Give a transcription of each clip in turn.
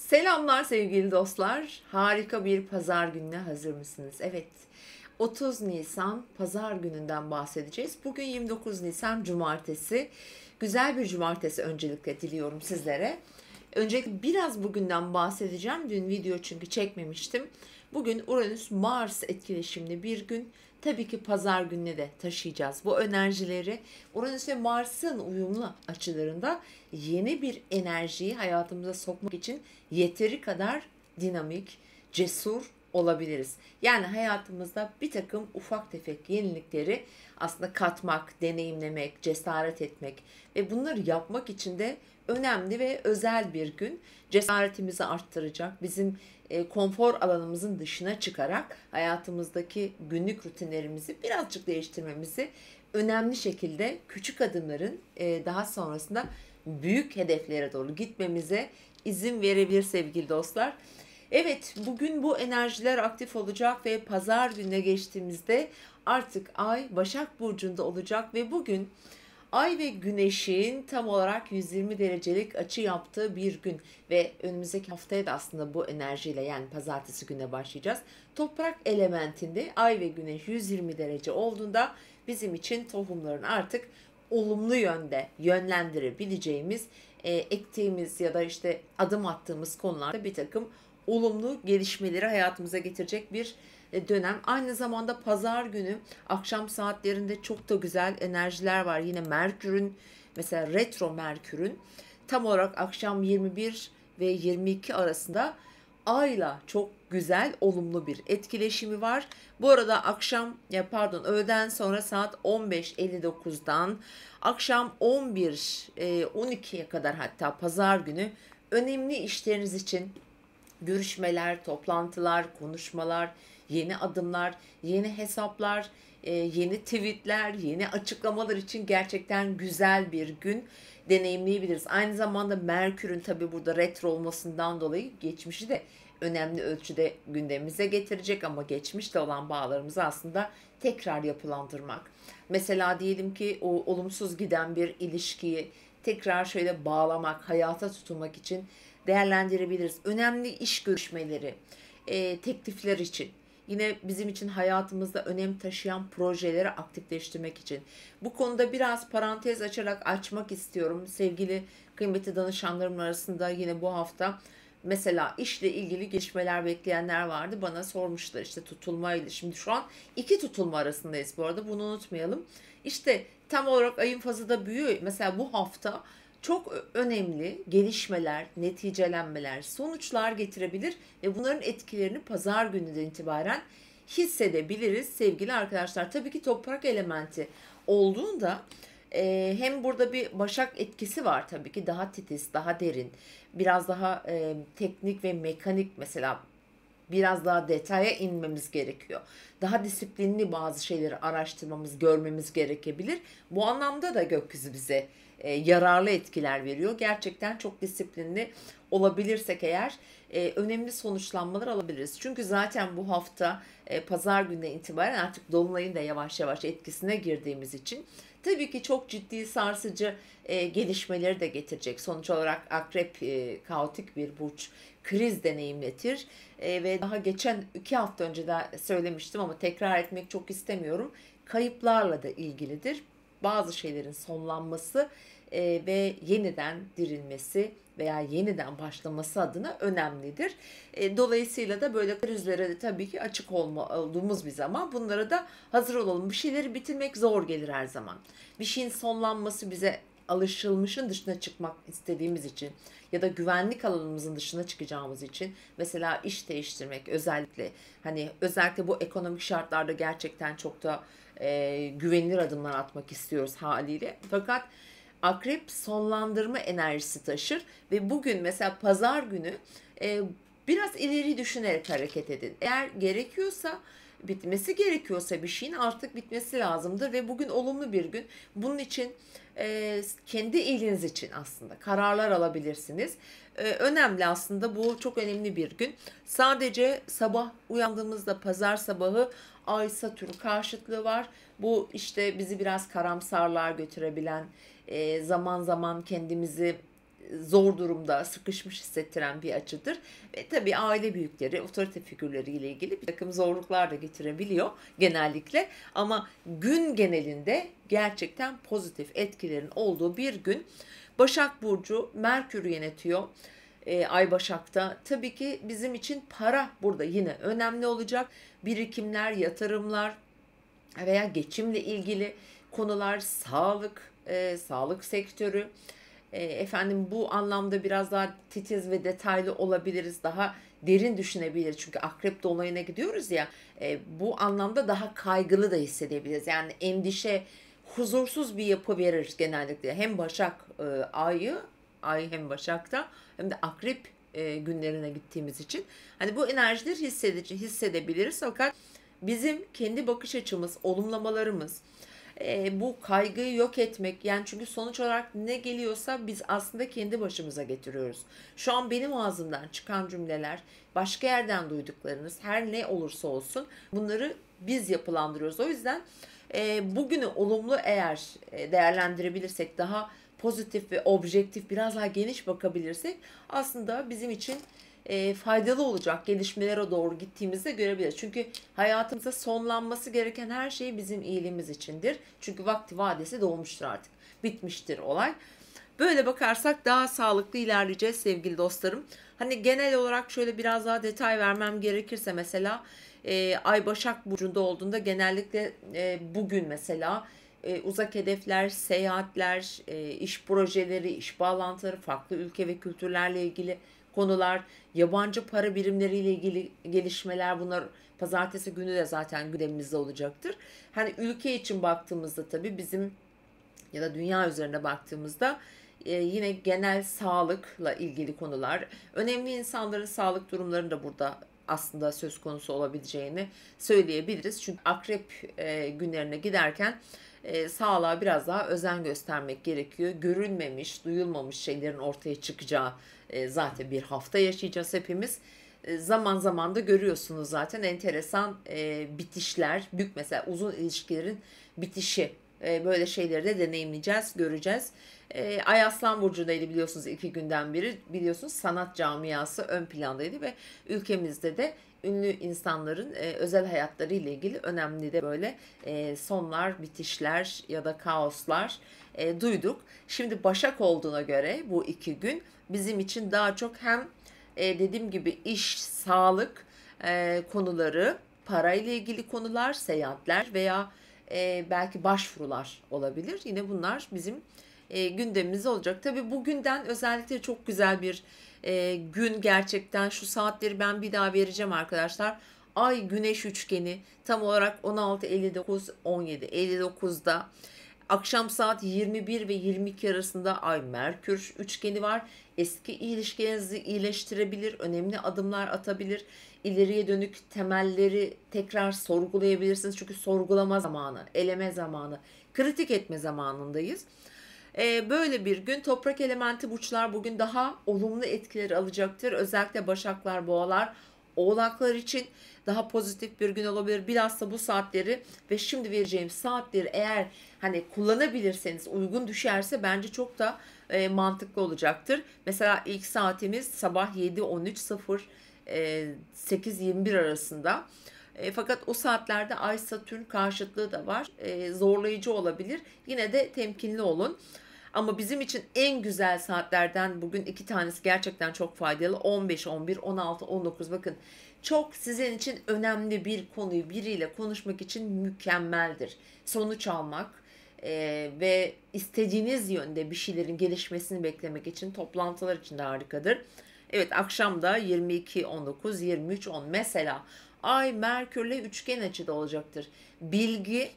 Selamlar sevgili dostlar. Harika bir pazar gününe hazır mısınız? Evet. 30 Nisan pazar gününden bahsedeceğiz. Bugün 29 Nisan Cumartesi. Güzel bir cumartesi öncelikle diliyorum sizlere. Öncelikle biraz bugünden bahsedeceğim. Dün video çünkü çekmemiştim. Bugün Uranüs-Mars etkileşimli bir gün. Tabii ki pazar gününe de taşıyacağız bu enerjileri. Uranüs ve Mars'ın uyumlu açılarında yeni bir enerjiyi hayatımıza sokmak için yeteri kadar dinamik, cesur olabiliriz. Yani hayatımızda bir takım ufak tefek yenilikleri aslında katmak, deneyimlemek, cesaret etmek ve bunları yapmak için de önemli ve özel bir gün. Cesaretimizi arttıracak, bizim konfor alanımızın dışına çıkarak hayatımızdaki günlük rutinlerimizi birazcık değiştirmemizi önemli şekilde küçük adımların daha sonrasında büyük hedeflere doğru gitmemize izin verebilir sevgili dostlar. Evet, bugün bu enerjiler aktif olacak ve pazar gününe geçtiğimizde artık Ay Başak Burcu'nda olacak ve bugün Ay ve Güneş'in tam olarak 120 derecelik açı yaptığı bir gün ve önümüzdeki haftaya da aslında bu enerjiyle yani pazartesi gününe başlayacağız. Toprak elementinde Ay ve Güneş 120 derece olduğunda bizim için tohumların artık olumlu yönde yönlendirebileceğimiz, ektiğimiz ya da işte adım attığımız konularda bir takım olumlu gelişmeleri hayatımıza getirecek bir dönem. Aynı zamanda pazar günü akşam saatlerinde çok da güzel enerjiler var. Yine Merkür'ün, mesela retro Merkür'ün tam olarak akşam 21 ve 22 arasında Ay'la çok güzel olumlu bir etkileşimi var. Bu arada öğleden sonra saat 15.59'dan akşam 11-12'ye kadar, hatta pazar günü önemli işleriniz için görüşmeler, toplantılar, konuşmalar, yeni adımlar, yeni hesaplar, yeni tweetler, yeni açıklamalar için gerçekten güzel bir gün deneyimleyebiliriz. Aynı zamanda Merkür'ün tabii burada retro olmasından dolayı geçmişi de önemli ölçüde gündemimize getirecek, ama geçmişte olan bağlarımızı aslında tekrar yapılandırmak. Mesela diyelim ki o olumsuz giden bir ilişkiyi tekrar şöyle bağlamak, hayata tutunmak için değerlendirebiliriz. Önemli iş görüşmeleri, teklifler için, yine bizim için hayatımızda önem taşıyan projeleri aktifleştirmek için. Bu konuda biraz parantez açmak istiyorum. Sevgili kıymetli danışanlarım arasında yine bu hafta mesela işle ilgili gelişmeler bekleyenler vardı. Bana sormuşlar işte tutulmayla. Şimdi şu an iki tutulma arasındayız bu arada, bunu unutmayalım. İşte tam olarak ayın fazı da büyüyor. Mesela bu hafta çok önemli gelişmeler, neticelenmeler, sonuçlar getirebilir ve bunların etkilerini pazar gününden itibaren hissedebiliriz sevgili arkadaşlar. Tabii ki toprak elementi olduğunda hem burada bir başak etkisi var, tabii ki daha titiz, daha derin, biraz daha teknik ve mekanik, mesela biraz daha detaya inmemiz gerekiyor. Daha disiplinli bazı şeyleri araştırmamız, görmemiz gerekebilir. Bu anlamda da gökyüzü bize yararlı etkiler veriyor. Gerçekten çok disiplinli olabilirsek eğer önemli sonuçlanmalar alabiliriz. Çünkü zaten bu hafta pazar gününe itibaren artık dolunayın da yavaş yavaş etkisine girdiğimiz için tabii ki çok ciddi sarsıcı gelişmeleri de getirecek. Sonuç olarak Akrep kaotik bir burç, kriz deneyimletir. Ve daha geçen 2 hafta önce de söylemiştim ama tekrar etmek çok istemiyorum. Kayıplarla da ilgilidir. Bazı şeylerin sonlanması ve yeniden dirilmesi veya yeniden başlaması adına önemlidir. Dolayısıyla da böyle krizlere de tabii ki açık olduğumuz bir zaman bunlara da hazır olalım. Bir şeyleri bitirmek zor gelir her zaman. Bir şeyin sonlanması bize alışılmışın dışına çıkmak istediğimiz için ya da güvenlik alanımızın dışına çıkacağımız için, mesela iş değiştirmek, özellikle bu ekonomik şartlarda gerçekten çok da güvenilir adımlar atmak istiyoruz haliyle. Fakat Akrep sonlandırma enerjisi taşır ve bugün mesela pazar günü biraz ileri düşünerek hareket edin. Eğer bitmesi gerekiyorsa bir şeyin artık bitmesi lazımdır ve bugün olumlu bir gün. Bunun için kendi iyiliğiniz için aslında kararlar alabilirsiniz. Önemli, aslında bu çok önemli bir gün. Sadece sabah uyandığımızda pazar sabahı Ay Satürn karşıtlığı var. Bu işte bizi biraz karamsarlığa götürebilen, zaman zaman kendimizi zor durumda, sıkışmış hissettiren bir açıdır. Ve tabii aile büyükleri, otorite figürleri ile ilgili bir takım zorluklar da getirebiliyor genellikle. Ama gün genelinde gerçekten pozitif etkilerin olduğu bir gün. Başak Burcu Merkür yönetiyor. Ay Başak'ta. Tabii ki bizim için para burada yine önemli olacak. Birikimler, yatırımlar veya geçimle ilgili konular, sağlık, sağlık sektörü. Efendim bu anlamda biraz daha titiz ve detaylı olabiliriz. Daha derin düşünebiliriz. Çünkü Akrep Dolayı'na gidiyoruz ya. Bu anlamda daha kaygılı da hissedebiliriz. Yani endişe, huzursuz bir yapı verir genellikle. Hem Başak ay hem Başak'ta hem de Akrep günlerine gittiğimiz için. Hani bu enerjileri hissedebiliriz. Fakat bizim kendi bakış açımız, olumlamalarımız, bu kaygıyı yok etmek, yani çünkü sonuç olarak ne geliyorsa biz aslında kendi başımıza getiriyoruz. Şu an benim ağzımdan çıkan cümleler, başka yerden duyduklarınız, her ne olursa olsun bunları biz yapılandırıyoruz. O yüzden bugünü olumlu eğer değerlendirebilirsek, daha pozitif ve objektif, biraz daha geniş bakabilirsek aslında bizim için faydalı olacak gelişmelere doğru gittiğimizde görebiliriz. Çünkü hayatımıza sonlanması gereken her şey bizim iyiliğimiz içindir. Çünkü vakti vadesi dolmuştur artık. Bitmiştir olay. Böyle bakarsak daha sağlıklı ilerleyeceğiz sevgili dostlarım. Hani genel olarak şöyle biraz daha detay vermem gerekirse mesela Ay Başak Burcu'nda olduğunda genellikle bugün mesela uzak hedefler, seyahatler, iş projeleri, iş bağlantıları, farklı ülke ve kültürlerle ilgili konular, yabancı para birimleriyle ilgili gelişmeler, bunlar pazartesi günü de zaten gündemimizde olacaktır. Hani ülke için baktığımızda tabii bizim ya da dünya üzerine baktığımızda yine genel sağlıkla ilgili konular, önemli insanların sağlık durumlarının da burada aslında söz konusu olabileceğini söyleyebiliriz. Çünkü akrep günlerine giderken sağlığa biraz daha özen göstermek gerekiyor. Görülmemiş, duyulmamış şeylerin ortaya çıkacağı zaten bir hafta yaşayacağız hepimiz. Zaman zaman da görüyorsunuz zaten enteresan bitişler, büyük mesela uzun ilişkilerin bitişi. Böyle şeyleri de deneyimleyeceğiz, göreceğiz. Ay Aslan Burcu'ndaydı biliyorsunuz 2 günden beri. Biliyorsunuz sanat camiası ön plandaydı ve ülkemizde de ünlü insanların özel hayatları ile ilgili önemli de böyle sonlar, bitişler ya da kaoslar duyduk. Şimdi Başak olduğuna göre bu 2 gün bizim için daha çok hem dediğim gibi iş, sağlık konuları, parayla ilgili konular, seyahatler veya belki başvurular olabilir. Yine bunlar bizim gündemimizde olacak. Tabii bugünden özellikle çok güzel bir gün gerçekten. Şu saatleri ben bir daha vereceğim arkadaşlar. Ay Güneş üçgeni tam olarak 16:59 17:59'da. Akşam saat 21 ve 22 arasında Ay Merkür üçgeni var. Eski ilişkilerinizi iyileştirebilir, önemli adımlar atabilir. İleriye dönük temelleri tekrar sorgulayabilirsiniz. Çünkü sorgulama zamanı, eleme zamanı, kritik etme zamanındayız. Böyle bir gün. Toprak elementi burçlar bugün daha olumlu etkileri alacaktır. Özellikle Başaklar, Boğalar, Oğlaklar için daha pozitif bir gün olabilir. Bilhassa bu saatleri ve şimdi vereceğim saatleri eğer hani kullanabilirseniz, uygun düşerse bence çok da mantıklı olacaktır. Mesela ilk saatimiz sabah 7:13 8:21 arasında. Fakat o saatlerde Ay Satürn karşıtlığı da var. Zorlayıcı olabilir. Yine de temkinli olun. Ama bizim için en güzel saatlerden bugün 2 tanesi gerçekten çok faydalı. 15, 11, 16, 19. Bakın çok sizin için önemli bir konuyu biriyle konuşmak için mükemmeldir. Sonuç almak ve istediğiniz yönde bir şeylerin gelişmesini beklemek için toplantılar için de harikadır. Evet, akşam da 22:19, 23:10 mesela Ay Merkürle üçgen açıda olacaktır. Bilgi,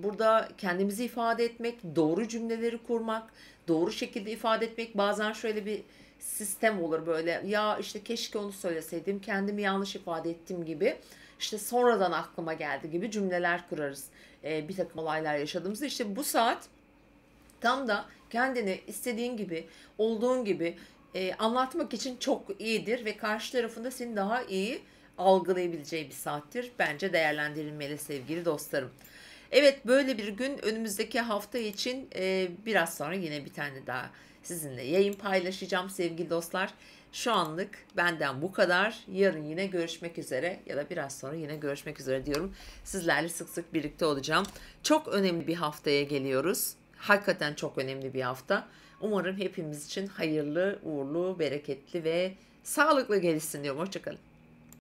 burada kendimizi ifade etmek, doğru cümleleri kurmak, doğru şekilde ifade etmek. Bazen şöyle bir sistem olur böyle. Ya işte keşke onu söyleseydim, kendimi yanlış ifade ettim gibi. İşte sonradan aklıma geldi gibi cümleler kurarız. Bir takım olaylar yaşadığımızda. İşte bu saat tam da kendini istediğin gibi, olduğun gibi anlatmak için çok iyidir ve karşı tarafında seni daha iyi algılayabileceği bir saattir. Bence değerlendirilmeli sevgili dostlarım. Evet, böyle bir gün önümüzdeki hafta için biraz sonra yine bir tane daha sizinle yayın paylaşacağım sevgili dostlar. Şu anlık benden bu kadar. Yarın yine görüşmek üzere ya da biraz sonra yine görüşmek üzere diyorum. Sizlerle sık sık birlikte olacağım. Çok önemli bir haftaya geliyoruz. Hakikaten çok önemli bir hafta. Umarım hepimiz için hayırlı, uğurlu, bereketli ve sağlıklı gelişsin diyorum. Hoşçakalın.